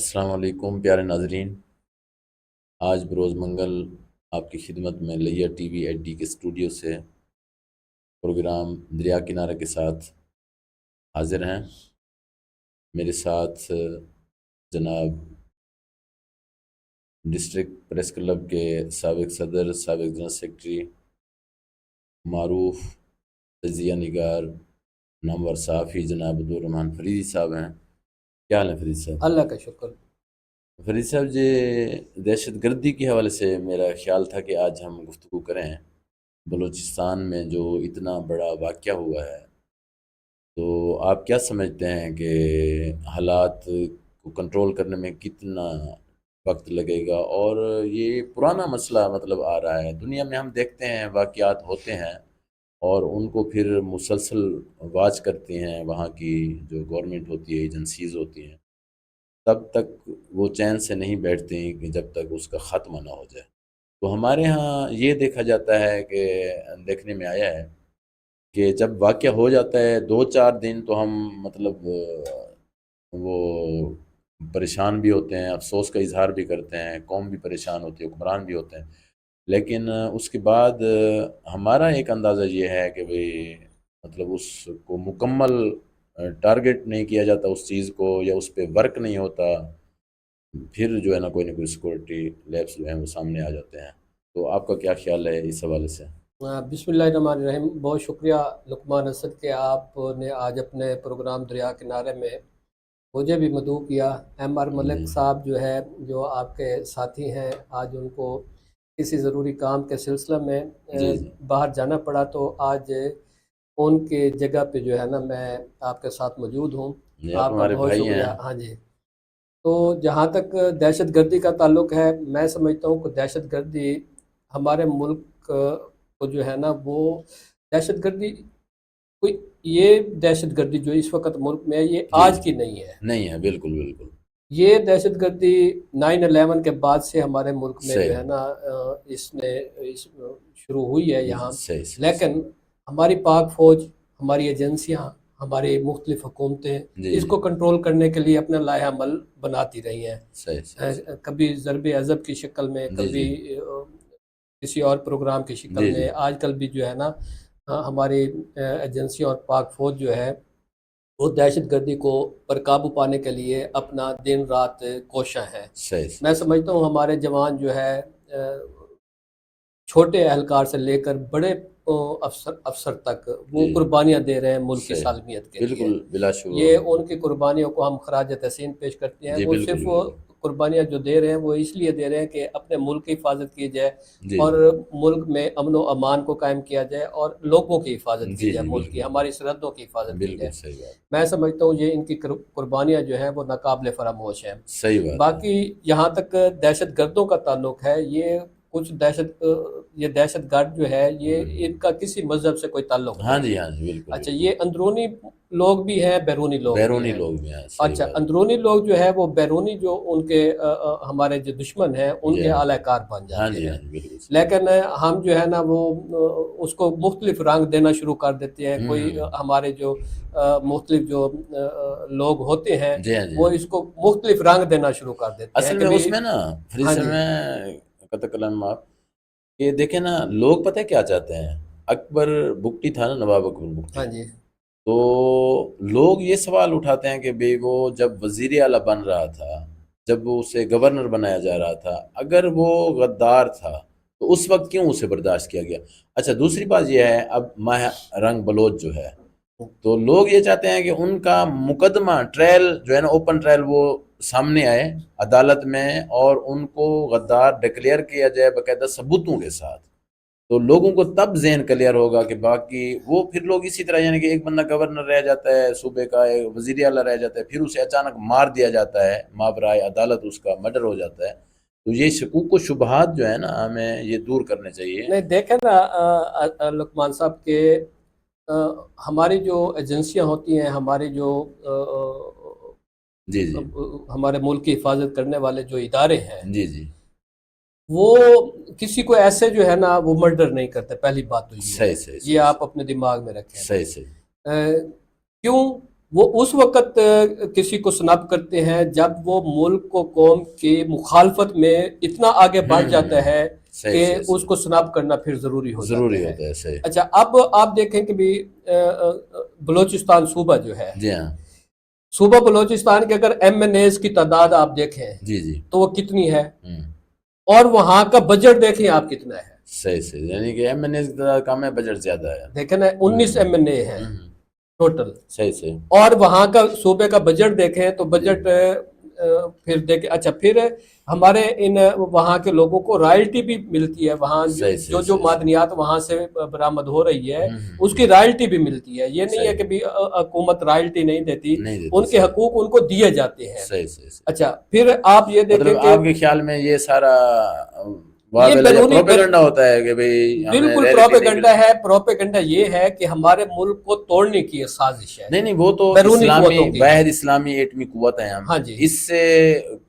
السلام علیکم پیارے ناظرین، آج بروز منگل آپ کی خدمت میں Layyah T V H D کے اسٹوڈیو سے پروگرام دریا کنارے کے ساتھ حاضر ہیں۔ میرے ساتھ جناب ڈسٹرکٹ پریس کلب کے سابق صدر، سابق جنرل سیکرٹری، معروف تجزیہ نگار، نامور صحافی جناب عبدالرحمن فریدی صاحب ہیں۔ کیا حال ہے فرید صاحب؟ اللہ کا شکر۔ فرید صاحب جی، دہشت گردی کے حوالے سے میرا خیال تھا کہ آج ہم گفتگو کریں۔ بلوچستان میں جو اتنا بڑا واقعہ ہوا ہے، تو آپ کیا سمجھتے ہیں کہ حالات کو کنٹرول کرنے میں کتنا وقت لگے گا؟ اور یہ پرانا مسئلہ مطلب آ رہا ہے دنیا میں، ہم دیکھتے ہیں واقعات ہوتے ہیں اور ان کو پھر مسلسل واچ کرتے ہیں وہاں کی جو گورنمنٹ ہوتی ہے، ایجنسیز ہوتی ہیں، تب تک وہ چین سے نہیں بیٹھتے ہیں کہ جب تک اس کا خاتمہ نہ ہو جائے۔ تو ہمارے ہاں یہ دیکھا جاتا ہے کہ دیکھنے میں آیا ہے کہ جب واقعہ ہو جاتا ہے 2-4 دن تو ہم مطلب وہ پریشان بھی ہوتے ہیں، افسوس کا اظہار بھی کرتے ہیں، قوم بھی پریشان ہوتی ہے، حکمران بھی ہوتے ہیں، لیکن اس کے بعد ہمارا ایک اندازہ یہ ہے کہ بھئی مطلب اس کو مکمل ٹارگٹ نہیں کیا جاتا اس چیز کو، یا اس پہ ورک نہیں ہوتا، پھر جو ہے نا کوئی سیکورٹی لیبس جو ہیں وہ سامنے آ جاتے ہیں۔ تو آپ کا کیا خیال ہے اس حوالے سے؟ بسم اللہ الرحمن الرحیم۔ بہت شکریہ لقمان اسد کہ آپ نے آج اپنے پروگرام دریا کنارے میں مجھے بھی مدعو کیا۔ ایم آر ملک صاحب جو ہے، جو آپ کے ساتھی ہیں، آج ان کو کسی ضروری کام کے سلسلہ میں باہر جانا پڑا، تو آج ان کے جگہ پہ جو ہے نا میں آپ کے ساتھ موجود ہوں۔ آپ کا بہت شکریہ۔ ہاں جی، تو جہاں تک دہشت گردی کا تعلق ہے، میں سمجھتا ہوں کہ دہشت گردی ہمارے ملک کو جو ہے نا وہ دہشت گردی کوئی یہ دہشت گردی جو اس وقت ملک میں ہے، یہ آج کی نہیں ہے۔ نہیں ہے، بالکل بالکل۔ یہ دہشت گردی 9/11 کے بعد سے ہمارے ملک میں جو ہے نا اس شروع ہوئی ہے یہاں، لیکن ہماری پاک فوج، ہماری ایجنسیاں، ہماری مختلف حکومتیں اس کو کنٹرول کرنے کے لیے اپنا لائحہ عمل بناتی رہی ہیں، کبھی ضرب عضب کی شکل میں، کبھی کسی اور پروگرام کی شکل میں۔ آج کل بھی جو ہے نا ہماری ایجنسیاں اور پاک فوج جو ہے وہ دہشت گردی کو پر قابو پانے کے لیے اپنا دن رات کوشاں ہے۔ میں سمجھتا ہوں ہمارے جوان جو ہے چھوٹے اہلکار سے لے کر بڑے افسر تک وہ قربانیاں دے رہے ہیں ملک کی سالمیت کے لیے۔ یہ ان کی قربانیوں کو ہم خراج تحسین پیش کرتے ہیں۔ وہ صرف قربانیاں جو دے رہے ہیں وہ اس لیے دے رہے ہیں کہ اپنے ملک کی حفاظت کی جائے اور ملک میں امن و امان کو قائم کیا جائے اور لوگوں کی حفاظت کی جائے، ملک کی ہماری سرحدوں کی حفاظت کی جائے۔ میں سمجھتا ہوں یہ ان کی قربانیاں جو ہیں وہ ناقابل فراموش ہیں۔ باقی یہاں تک دہشت گردوں کا تعلق ہے، یہ کچھ دہشت گرد جو ہے یہ ان کا کسی مذہب سے کوئی تعلق نہیں ہے۔ اچھا، یہ اندرونی لوگ بھی ہیں، بیرونی لوگ بھی ہیں۔ اچھا، اندرونی لوگ جو ہے وہ بیرونی جو ان کے ہمارے جو دشمن ہیں ان کے اعلی کار بن جاتے ہیں، لیکن ہم جو ہے نا وہ اس کو مختلف رنگ دینا شروع کر دیتے ہیں۔ کوئی ہمارے جو مختلف جو لوگ ہوتے ہیں وہ اس کو مختلف رنگ دینا شروع کر دیتے ہیں۔ اصل میں اس میں نا فریز میں قطع کلام آپ کہ دیکھیں نا، لوگ پتہ کیا چاہتے ہیں؟ اکبر بگٹی تھا نا، نواب اکبر بگٹی، ہاں جی، تو لوگ یہ سوال اٹھاتے ہیں کہ بھئی وہ جب وزیر اعلیٰ بن رہا تھا، جب وہ اسے گورنر بنایا جا رہا تھا، اگر وہ غدار تھا تو اس وقت کیوں اسے برداشت کیا گیا؟ اچھا، دوسری بات یہ ہے، اب ماہ رنگ بلوچ جو ہے، تو لوگ یہ چاہتے ہیں کہ ان کا مقدمہ ٹرائل جو ہے نا، اوپن ٹرائل، وہ سامنے آئے عدالت میں اور ان کو غدار ڈکلیئر کیا جائے باقاعدہ ثبوتوں کے ساتھ، تو لوگوں کو تب ذہن کلیئر ہوگا کہ باقی وہ پھر لوگ اسی طرح، یعنی کہ ایک بندہ گورنر رہ جاتا ہے صوبے کا، وزیر اعلیٰ رہ جاتا ہے، پھر اسے اچانک مار دیا جاتا ہے، مابرائے عدالت اس کا مرڈر ہو جاتا ہے، تو یہ شکوک و شبہات جو ہے نا ہمیں یہ دور کرنے چاہیے۔ نہیں، دیکھیں نا لقمان صاحب کے ہماری جو ایجنسیاں ہوتی ہیں، ہماری جو ہمارے ملک کی حفاظت کرنے والے جو ادارے ہیں، وہ کسی کو ایسے جو ہے نا وہ مرڈر نہیں کرتے۔ پہلی بات تو یہ ہے، یہ آپ اپنے دماغ میں رکھیں۔ کیوں؟ وہ اس وقت کسی کو سناب کرتے ہیں جب وہ ملک کو قوم کی مخالفت میں اتنا آگے بڑھ جاتا ہے کہ اس کو سناب کرنا پھر ضروری ہوتا ہے. اچھا اب آپ دیکھیں کہ بھی بلوچستان صوبہ جو ہے، جی ہاں، صوبہ بلوچستان کے اگر ایم این ایز کی تعداد آپ دیکھیں جی جی تو وہ کتنی ہے، اور وہاں کا بجٹ دیکھیں آپ کتنا ہے. صحیح، یعنی کہ ایم این اے کی تعداد کم ہے، بجٹ زیادہ ہے. دیکھیں نا 19 ایم این اے ہیں ٹوٹل. صحیح. اور وہاں کا صوبے کا بجٹ دیکھیں تو بجٹ پھر دیکھیں. اچھا پھر ہمارے ان وہاں کے لوگوں کو رائلٹی بھی ملتی ہے، وہاں جو معدنیات وہاں سے برآمد ہو رہی ہے اس کی رائلٹی بھی ملتی ہے. یہ نہیں ہے کہ بھی حکومت رائلٹی نہیں دیتی، ان کے حقوق ان کو دیے جاتے ہیں. اچھا پھر آپ یہ دیکھیں کہ آپ کے خیال میں یہ سارا پروپیگنڈا ہوتا ہے کہ بالکل پروپیگنڈا ہے. پروپیگنڈا یہ ہے کہ ہمارے ملک کو توڑنے کی ایک سازش ہے. نہیں وہ تو واحد اسلامی ایٹمی قوت ہے ہم. اس سے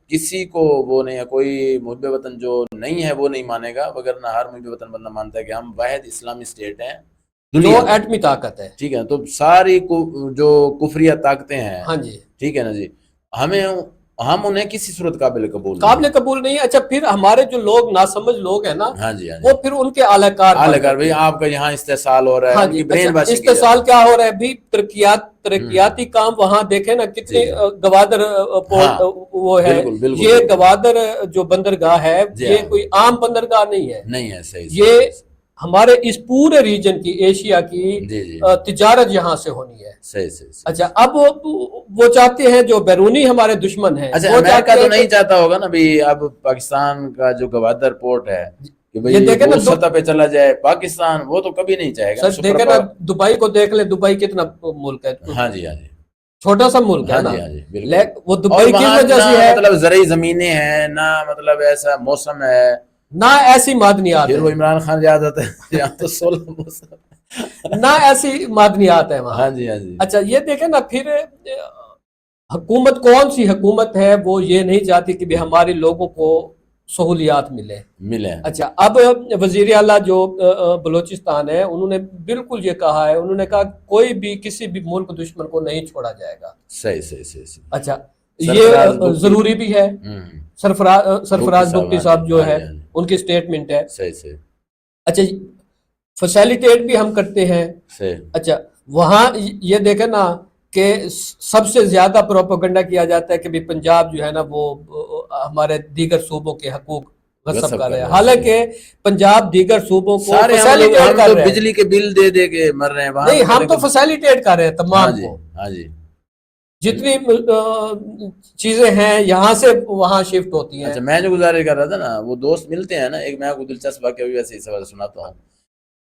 کسی کو وہ نہیں ہے، کوئی محب وطن جو نہیں ہے وہ نہیں مانے گا، وگرنہ ہر محب وطن بندہ مانتا ہے کہ ہم واحد اسلامی اسٹیٹ ہیں، جو ایٹمی طاقت ہے. ٹھیک ہے، تو ساری جو کفریہ طاقتیں ہیں، ہاں جی ٹھیک ہے نا جی، ہم انہیں کسی صورت قابل قبول نہیں. اچھا پھر ہمارے جو لوگ ناسمجھ لوگ ہیں نا، ہاں جی وہ پھر ان کے اعلی کار بھائی آپ کا یہاں استحصال ہو رہا ہے. استحصال کیا ہو رہا ہے بھی؟ ترقیاتی کام وہاں دیکھیں نا کتنے گوادر وہ ہے. یہ گوادر جو بندرگاہ ہے یہ کوئی عام بندرگاہ نہیں ہے. یہ ہمارے اس پورے ریجن کی، ایشیا کی تجارت یہاں سے ہونی ہے. اچھا اب وہ چاہتے ہیں جو بیرونی ہمارے دشمن ہیں. اچھا امریکہ تو نہیں چاہتا ہوگا نا بھی اب پاکستان کا جو گوادر پورٹ ہے کہ بھئی وہ سطح پہ چلا جائے. پاکستان وہ تو کبھی نہیں چاہے گا. دیکھیں نا دبئی کو دیکھ لیں، دبئی کتنا ملک ہے. ہاں جی چھوٹا سا ملک ہے نا. وہ دبئی کی وجہ سے ہے، مطلب زرعی زمینیں ہیں نہ، مطلب ایسا موسم ہے نہ ایسی معدنیات. پھر وہ عمران خان یاد آتا ہے یہاں تو 16 موسم نہ ایسی معدنیات ہیں وہاں. ہاں جی. اچھا یہ دیکھیں نا پھر حکومت کون سی حکومت ہے وہ یہ نہیں چاہتی کہ بھی ہمارے لوگوں کو سہولیات ملے. اچھا اب وزیر اعلیٰ جو بلوچستان ہے انہوں نے بالکل یہ کہا ہے، انہوں نے کہا کوئی بھی کسی بھی ملک دشمن کو نہیں چھوڑا جائے گا. صحیح. اچھا یہ ضروری بھی ہے. سرفراز بگٹی صاحب جو ہے ان کی سٹیٹمنٹ ہے. صحیح. اچھا فیسیلیٹیٹ بھی ہم کرتے ہیں. اچھا وہاں یہ دیکھیں نا کہ سب سے زیادہ پروپیگنڈا کیا جاتا ہے کہ بھی پنجاب جو ہے نا وہ ہمارے دیگر صوبوں کے حقوق غصب کر رہے ہیں. حالانکہ پنجاب دیگر صوبوں کو فیسیلیٹیٹ کر رہے ہیں. بجلی کے بل دے کے مر رہے ہیں. نہیں ہم تو فیسیلیٹیٹ کر رہے ہیں تمام کو. ہاں جی جتنی چیزیں ہیں یہاں سے وہاں شفٹ ہوتی ہیں. اچھا میں جو گزارش کر رہا تھا نا، وہ دوست ملتے ہیں نا، ایک میں آپ کو دلچسپ واقعہ بھی ویسے اس حوالے سے سناتا ہوں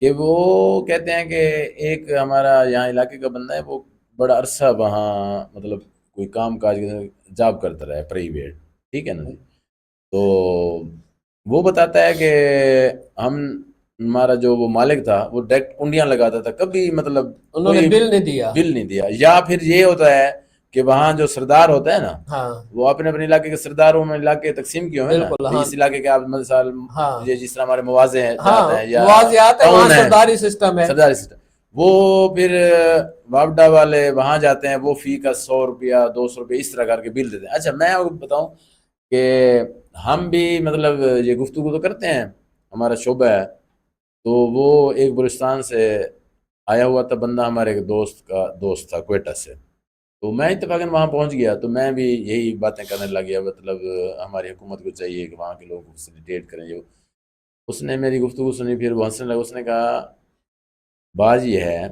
کہ وہ کہتے ہیں کہ ایک ہمارا یہاں علاقے کا بندہ ہے، وہ بڑا عرصہ وہاں مطلب کوئی کام کاج جاب کرتا رہا ہے پرائیویٹ، ٹھیک ہے نا جی. تو وہ بتاتا ہے کہ ہمارا جو وہ مالک تھا وہ ڈائریکٹ کنڈیاں لگاتا تھا، کبھی مطلب انہوں نے بل نہیں دیا. یا پھر یہ ہوتا ہے کہ وہاں جو سردار ہوتا ہے نا وہ اپنے علاقے کے سرداروں میں علاقے تقسیم کیے ہوئے نا، اس علاقے کے آپ مثال جس طرح ہمارے مواضع ہیں یا سرداری سسٹم ہے، وہ پھر وابڈا والے وہاں جاتے ہیں، وہ فی کا 100 روپیہ 200 روپیہ اس طرح کر کے بل دیتے ہیں. اچھا میں آپ کو بتاؤں کہ ہم بھی مطلب یہ گفتگو تو کرتے ہیں، ہمارا شعبہ ہے، تو وہ ایک بلوچستان سے آیا ہوا تھا بندہ، ہمارے ایک دوست کا دوست تھا کوئٹہ سے. تو میں اتفاقاً وہاں پہنچ گیا تو میں بھی یہی باتیں کرنے لگ گیا، مطلب ہماری حکومت کو چاہیے کہ وہاں کے لوگ فیسیلیٹیٹ کریں. جو اس نے میری گفتگو سنی، پھر وہ ہنسنے لگا. اس نے کہا بات یہ ہے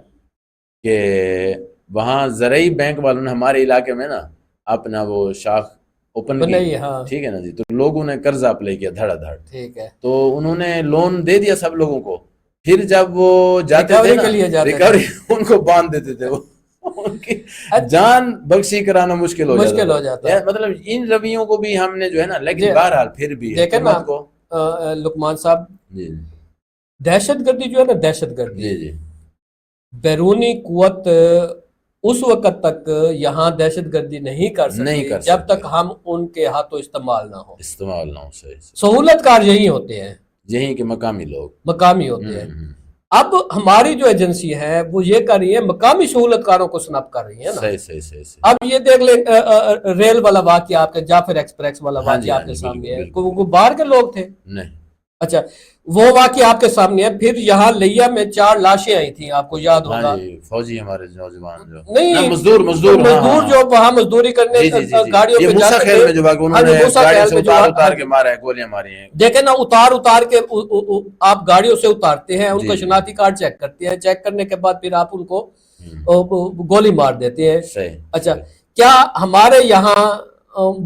کہ وہاں زرعی بینک والوں نے ہمارے علاقے میں نا اپنا وہ شاخ اوپن کی، ٹھیک ہے نا جی. تو لوگوں نے قرضہ اپلائی کیا دھڑا دھڑ، ٹھیک ہے. تو انہوں نے لون دے دیا سب لوگوں کو. پھر جب وہ جاتے تھے نا ریکوری، ان کو باندھ دیتے تھے، وہ ان کی جان بخشی کرانا مشکل ہو جاتا ہے. مطلب ان رویوں کو بھی ہم نے جو ہے نا، لیکن بہرحال پھر بھی حکومت کو لقمان صاحب دہشت گردی جو ہے نا، دہشت گردی بیرونی قوت اس وقت تک یہاں دہشت گردی نہیں کر سکتی جب تک ہم ان کے ہاتھوں استعمال نہ ہو. سہولت کار یہی ہوتے ہیں، یہی کہ مقامی لوگ مقامی ہوتے ہیں. اب ہماری جو ایجنسی ہے وہ یہ کر رہی ہے مقامی سہولت کاروں کو سنپ کر رہی ہے نا. صحیح. اب یہ دیکھ لیں ریل والا واقعہ آپ کے جعفر ایکسپریس والا واقعہ آپ کے سامنے ہے. وہ باہر کے لوگ تھے؟ نہیں. اچھا وہ واقعہ آپ کے سامنے ہے. پھر یہاں لیا میں 4 لاشیں آئی تھیں, آپ کو یاد ہوگا. فوجی ہمارے نوجوان جو نہیں مزدور جو وہاں مزدوری کرنے گاڑیوں پہ جاتے تھے, اتار کے مارا ہے, گولیاں ماری ہیں. دیکھیں نا, اتار کے آپ گاڑیوں سے اتارتے ہیں, ان کو شناختی کارڈ چیک کرتے ہیں, چیک کرنے کے بعد پھر آپ ان کو گولی مار دیتے ہیں. اچھا کیا ہمارے یہاں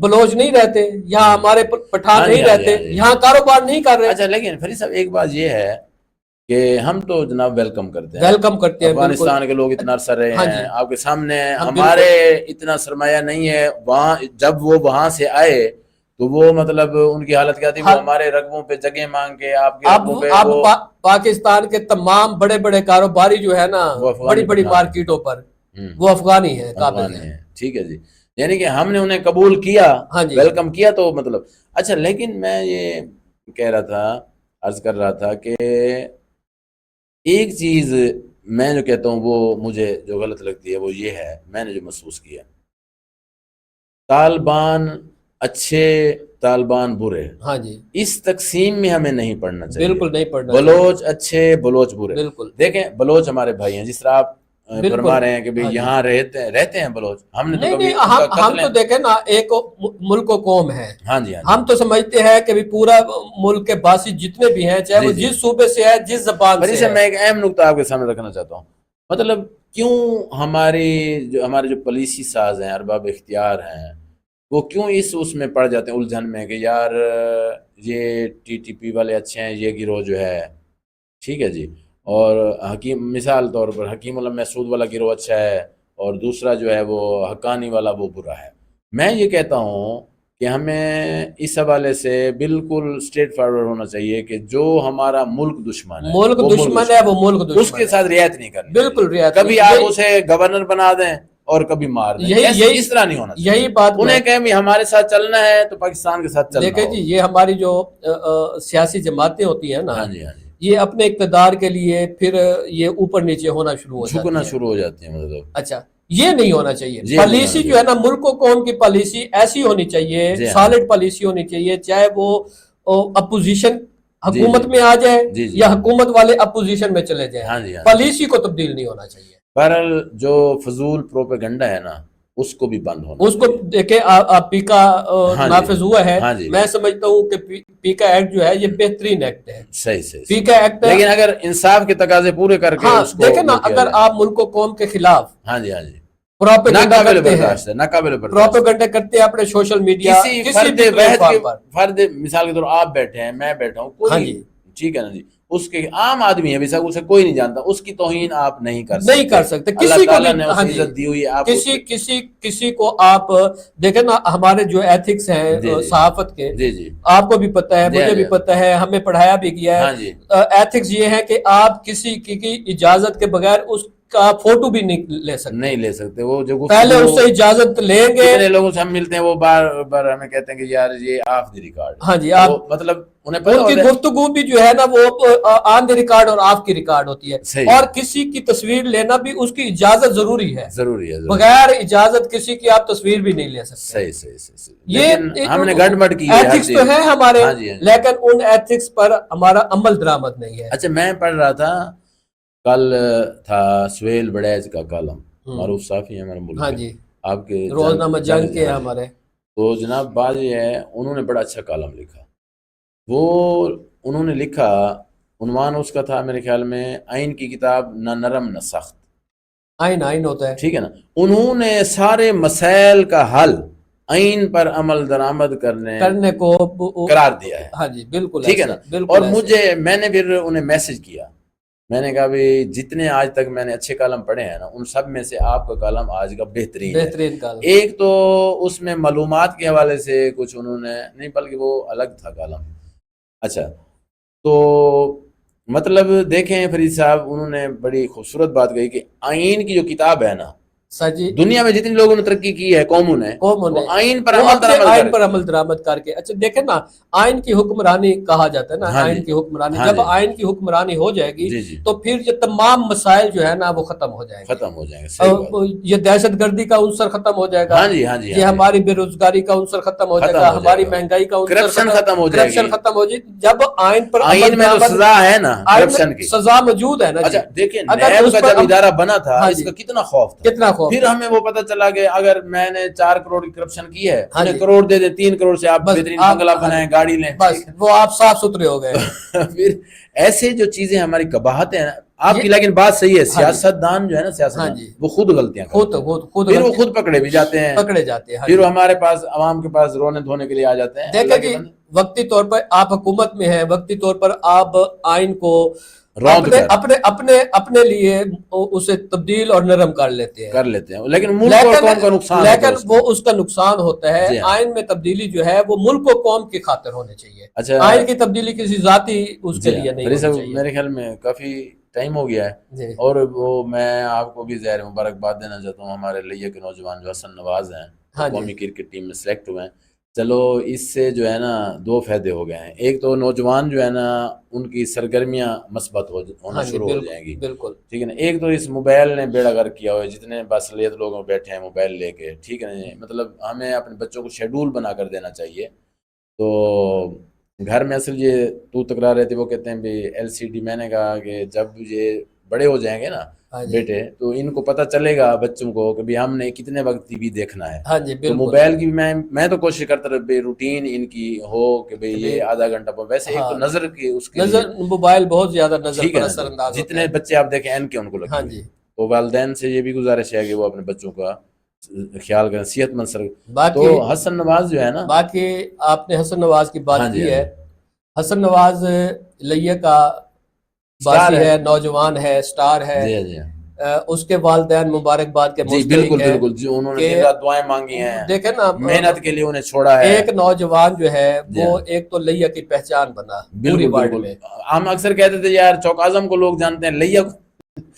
بلوچ نہیں رہتے, یہاں ہمارے پٹھان نہیں رہتے, یہاں کاروبار نہیں کر رہے؟ اچھا لیکن فرید صاحب ایک بات یہ ہے کہ ہم تو جناب ویلکم کرتے ہیں, افغانستان کے لوگ اتنا عرصہ رہے ہیں آپ کے سامنے, ہمارے اتنا سرمایہ نہیں ہے وہاں. جب وہ وہاں سے آئے تو وہ مطلب ان کی حالت کیا تھی, وہ ہمارے رقبوں پہ جگہ مانگ کے آپ کے رقبوں پہ. پاکستان کے تمام بڑے بڑے کاروباری جو ہے نا بڑی بڑی مارکیٹوں پر وہ افغانی ہیں, قابل ہیں. ٹھیک ہے جی, یعنی کہ ہم نے انہیں قبول کیا, ویلکم کیا, تو مطلب اچھا. لیکن میں یہ کہہ رہا تھا, عرض کر رہا تھا کہ ایک چیز میں جو کہتا ہوں وہ مجھے جو غلط لگتی ہے وہ یہ ہے, میں نے جو محسوس کیا, طالبان اچھے طالبان برے, ہاں جی, اس تقسیم میں ہمیں نہیں پڑھنا چاہیے. بالکل نہیں پڑھنا. بلوچ اچھے بلوچ برے, بالکل. دیکھیں بلوچ ہمارے بھائی ہیں, جس طرح آپ فرما رہے ہیں کہ یہاں رہتے ہیں بلوچ, ہم نے تو کبھی ہم تو دیکھیں نا ایک ملک و قوم ہے. ہاں جی, ہم تو سمجھتے ہیں کہ پورا ملک کے باسی جتنے بھی ہیں, چاہے وہ جس صوبے سے ہے, جس زبان سے ہے. میں ایک اہم نقطہ آپ کے سامنے رکھنا چاہتا ہوں, مطلب کیوں ہمارے جو پالیسی ساز ہیں, ارباب اختیار ہیں, وہ کیوں اس میں پڑ جاتے ہیں الجھن میں کہ یار یہ ٹی ٹی پی والے اچھے ہیں, یہ گروہ جو ہے ٹھیک ہے جی, اور مثال طور پر حکیم علم محسود والا گروہ اچھا ہے, اور دوسرا جو ہے وہ حقانی والا وہ برا ہے. میں یہ کہتا ہوں کہ ہمیں اس حوالے سے بالکل اسٹریٹ فارورڈ ہونا چاہیے کہ جو ہمارا ملک دشمن ہے, وہ ملک دشمن اس کے ساتھ رعایت نہیں کرنی. بالکل رعایت, کبھی آپ اسے گورنر بنا دیں اور کبھی مار دیں, اس طرح نہیں ہونا چاہیے. یہی بات انہیں کہیں ہمارے ساتھ چلنا ہے تو پاکستان کے ساتھ چلنا. دیکھیں جی, یہ ہماری جو سیاسی جماعتیں ہوتی ہیں نا, ہاں جی, یہ اپنے اقتدار کے لیے پھر یہ اوپر نیچے ہونا شروع ہو جاتی ہیں. مطلب اچھا یہ نہیں ہونا چاہیے. پالیسی جو ہے نا ملک و قوم کی پالیسی ایسی ہونی چاہیے, سالڈ پالیسی ہونی چاہیے, چاہے وہ اپوزیشن حکومت میں آ جائے یا حکومت والے اپوزیشن میں چلے جائیں, پالیسی کو تبدیل نہیں ہونا چاہیے. بہرحال جو فضول پروپیگنڈا ہے نا اس کو بھی بند ہونا, اس کو دیکھیں پیکا نافذ ہوا ہے. میں سمجھتا ہوں کہ پیکا ایکٹ جو ہے یہ بہترین ایکٹ ہے. صحیح پیکا ایکٹ, لیکن اگر انصاف کے تقاضے پورے کر کے دیکھیں نا, اگر آپ ملک و قوم کے خلاف پروپیگنڈا کرتے ہیں اپنے سوشل میڈیا, فرد مثال کے طور آپ بیٹھے ہیں, میں بیٹھا ہوں, کوئی ٹھیک ہے نا جی, اس کے عام آدمی ہے, بیسا اسے کوئی نہیں جانتا, اس کی توہین آپ نہیں کر سکتے. کسی کو نے اسے عزت دی ہوئی ہے. کسی کو آپ دیکھیں نا, ہمارے جو ایتھکس ہیں صحافت کے, آپ کو بھی پتہ ہے, مجھے بھی پتہ ہے, ہمیں پڑھایا بھی گیا ہے. ایتھکس یہ ہے کہ آپ کسی کی اجازت کے بغیر اس کا فوٹو بھی نہیں لے سکتے. وہ جو پہلے اس سے اجازت لیں گے. کتنے لوگوں سے ہم ملتے ہیں وہ بار بار ہمیں کہتے ہیں کہ یار یہ آف دی ریکارڈ. ہاں جی, مطلب ان کی گفتگو بھی جو ہے نا وہ آن دی ریکارڈ اور آف کی ریکارڈ ہوتی ہے. اور کسی کی تصویر لینا بھی اس کی اجازت ضروری ہے. بغیر اجازت کسی کی آپ تصویر بھی نہیں لے سکتے. صحیح. یہ ہم نے گڑبڑ کی ایتھکس تو ہے ہمارے, لیکن ان ایتھکس پر ہمارا عمل درآمد نہیں ہے. اچھا میں پڑھ رہا تھا, کل تھا سہیل بڑیچ کا کالم, معروف صحافی ہیں ہمارے ملک. ہاں جی, آپ کے روزنامہ جنگ کے ہمارے. تو جناب بات یہ ہے, انہوں نے بڑا اچھا کالم لکھا. وہ انہوں نے لکھا, عنوان اس کا تھا میرے خیال میں, آئین کی کتاب نہ نرم نہ سخت. آئین ہوتا ہے, ٹھیک ہے نا. انہوں نے سارے مسائل کا حل آئین پر عمل درآمد کرنے کو قرار دیا ہے. ہاں جی بالکل, ٹھیک ہے نا. اور میں نے پھر انہیں میسج کیا, میں نے کہا بھی جتنے آج تک میں نے اچھے کالم پڑھے ہیں نا, ان سب میں سے آپ کا کالم آج کا بہترین کالم. ایک تو اس میں معلومات کے حوالے سے کچھ انہوں نے نہیں, بلکہ وہ الگ تھا کالم. اچھا تو مطلب دیکھیں فرید صاحب, انہوں نے بڑی خوبصورت بات کہی کہ آئین کی جو کتاب ہے نا, سجی دنیا میں جتنے لوگوں نے ترقی کی ہے قوموں نے آئین پر عمل درآمد کر کے. اچھا دیکھیں نا آئین کی حکمرانی کہا جاتا ہے نا, آئین کی حکمرانی, جب آئین کی حکمرانی ہو جائے گی تو پھر یہ تمام مسائل جو ہے نا وہ ختم ہو جائیں گے. یہ دہشت گردی کا عنصر ختم ہو جائے گا, یہ ہماری بے روزگاری کا عنصر ختم ہو جائے گا, ہماری مہنگائی کا عنصر ختم ہو جائے گی. جب آئین پر سزا ہے نا, کرپشن کی سزا موجود ہے نا. دیکھیں نیب کا جب ادارہ بنا تھا اس کا کتنا خوف تھا, پھر ہمیں وہ پتہ چلا کہ اگر میں نے 4 کروڑ کی کرپشن کی ہے, 1 کروڑ دے دے, 3 کروڑ سے آپ بہترین بنگلہ بنائیں, گاڑی لیں, بس وہ آپ صاف ستھرے ہو گئے. پھر ایسے جو چیزیں ہماری قباحتیں ہیں آپ کی, لیکن بات صحیح ہے, سیاستدان جو ہے نا سیاستدان وہ خود غلطیاں کرتے ہیں, پھر وہ خود پکڑے بھی جاتے ہیں, پھر وہ ہمارے پاس عوام کے پاس رونے دھونے کے لیے آ جاتے ہیں. دیکھیں جی وقتی طور پر آپ حکومت میں ہیں, وقتی طور پر آپ آئین کو اپنے لیے اسے تبدیل اور نرم کر لیتے ہیں, لیکن ملک اور قوم کا نقصان, لیکن وہ اس کا نقصان ہوتا ہے. آئین میں تبدیلی جو ہے وہ ملک و قوم کی خاطر ہونی چاہیے. آئین کی تبدیلی کسی ذاتی اس کے لیے نہیں ہونی چاہیے. میرے خیال میں کافی ٹائم ہو گیا ہے, اور وہ میں آپ کو بھی ظاہر مبارکباد دینا چاہتا ہوں, ہمارے لیے کے نوجوان جو حسن نواز ہیں قومی کرکٹ ٹیم میں سلیکٹ ہوئے ہیں. چلو اس سے جو ہے نا 2 فائدے ہو گئے ہیں. ایک تو نوجوان جو ہے نا ان کی سرگرمیاں مثبت ہونا شروع ہو جائیں گی, بالکل ٹھیک ہے نا. ایک تو اس موبائل نے بیڑا غرق کیا ہوا ہے, جتنے باصلاحیت لوگ بیٹھے ہیں موبائل لے کے, ٹھیک ہے نا. مطلب ہمیں اپنے بچوں کو شیڈول بنا کر دینا چاہیے. تو گھر میں اصل یہ تو تکرار رہتی, وہ کہتے ہیں بھی LCD, میں نے کہا کہ جب یہ بڑے ہو جائیں گے نا بیٹے تو ان کو پتہ چلے گا بچوں کو کہ بھی ہم نے کتنے وقت ٹی وی دیکھنا ہے. تو موبائل کی میں تو کوشش کرتا رہا بھی روٹین ان کی ہو کہ بھئی یہ آدھا گھنٹہ, ویسے ایک تو نظر کی اس کے نظر, موبائل بہت زیادہ نظر پر اثر انداز ہوتا ہے. جتنے بچے آپ دیکھیں ان کے ان کو لگے ہوئے, تو والدین سے یہ بھی گزارش ہے کہ وہ اپنے بچوں کا خیال کریں, صحت مند سر. تو حسن نواز جو ہے نا, باقی آپ نے حسن نواز کی بات کی ہے, حسن نواز لئے کا باسی ہے, نوجوان ہے, سٹار ہے. اس کے والدین مبارکباد کے مستحق ہیں, انہوں نے دعائیں مانگی ہیں, دیکھیں نا محنت کے لیے انہیں چھوڑا ہے. ایک نوجوان جو ہے وہ ایک تو لیا کی پہچان بنا پوری ورلڈ میں. ہم اکثر کہتے تھے یار چوک اعظم کو لوگ جانتے ہیں, لیا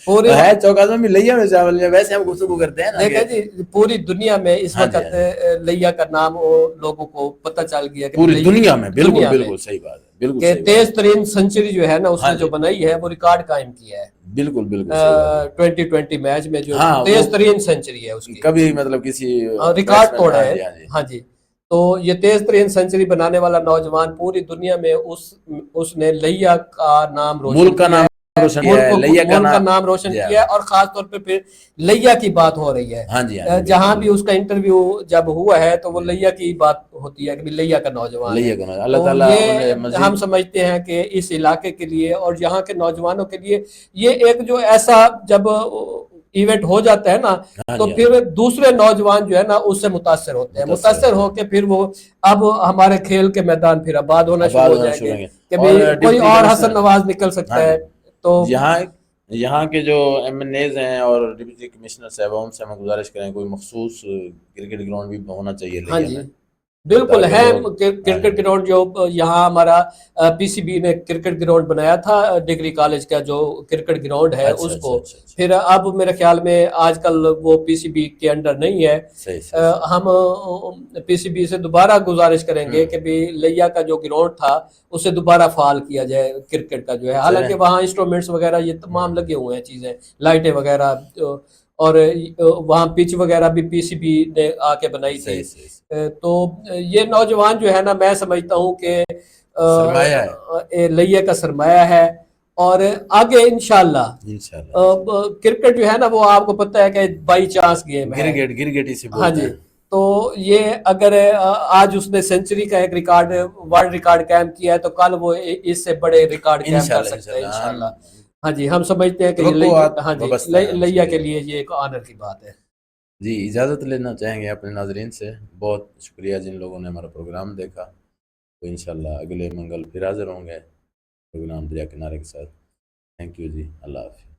ہے چوک اعظم بھی لیا میں چاول, ویسے ہم گفتگو کرتے ہیں نا. دیکھیں جی پوری دنیا میں اس وقت لیا کا نام لوگوں کو پتہ چل گیا کہ پوری دنیا میں, بالکل بالکل صحیح بات ہے, کہ تیز ترین سنچری جو ہے نا اس نے جو بنائی ہے وہ ریکارڈ قائم کیا ہے. بالکل بالکل 2020 میچ میں جو تیز ترین سنچری ہے اس کی, کبھی مطلب کسی ریکارڈ توڑا ہے. ہاں جی, تو یہ تیز ترین سنچری بنانے والا نوجوان پوری دنیا میں اس نے لیا کا نام روشن کیا ہے, ملک کا نام روشن کیا ہے. اور خاص طور پہ پھر لیا کی بات ہو رہی ہے, جہاں بھی اس کا انٹرویو جب ہوا ہے تو وہ لیا کی بات ہوتی ہے کہ لیا کا نوجوان ہے. یہ ہم سمجھتے ہیں کہ اس علاقے کے لیے اور یہاں کے نوجوانوں کے لیے یہ ایک جو ایسا جب ایونٹ ہو جاتا ہے نا تو پھر دوسرے نوجوان جو ہے نا اس سے متاثر ہوتے ہیں, متاثر ہو کے پھر وہ اب ہمارے کھیل کے میدان پھر آباد ہونا شروع ہو جائیں گے کہ کوئی اور حسن نواز نکل سکتا ہے. تو یہاں کے جو MNAs ہیں اور ڈپٹی کمشنر صاحب سے ہمیں گزارش کریں کوئی مخصوص کرکٹ گراؤنڈ بھی ہونا چاہیے. ہاں جی بالکل ہے, کرکٹ گراؤنڈ جو یہاں ہمارا PCB نے کرکٹ گراؤنڈ بنایا تھا, ڈگری کالج کا جو کرکٹ گراؤنڈ ہے اس کو, پھر اب میرے خیال میں آج کل وہ PCB کے انڈر نہیں ہے. ہم PCB سے دوبارہ گزارش کریں گے کہ بھی لیا کا جو گراؤنڈ تھا اسے دوبارہ فعال کیا جائے کرکٹ کا جو ہے. حالانکہ وہاں انسٹرومنٹس وغیرہ یہ تمام لگے ہوئے ہیں چیزیں, لائٹیں وغیرہ, اور وہاں پچ وغیرہ بھی PCB نے آ کے بنائی تھی. تو یہ نوجوان جو ہے نا میں سمجھتا ہوں کہ لئے کا سرمایہ ہے, اور آگے انشاءاللہ کرکٹ جو ہے نا وہ آپ کو پتہ ہے کہ بائی چانس گیم ہے. ہاں جی, تو یہ اگر آج اس نے سینچری کا ایک ریکارڈ ورلڈ ریکارڈ قائم کیا ہے تو کل وہ اس سے بڑے ریکارڈ قائم کر سکتا ہے انشاءاللہ. ہاں جی, ہم سمجھتے ہیں کہ لیا کے لیے یہ ایک آنر کی بات ہے. جی اجازت لینا چاہیں گے اپنے ناظرین سے. بہت شکریہ جن لوگوں نے ہمارا پروگرام دیکھا. تو انشاءاللہ اگلے منگل پھر حاضر ہوں گے پروگرام دریا کنارے کے ساتھ. تھینک یو جی, اللہ حافظ.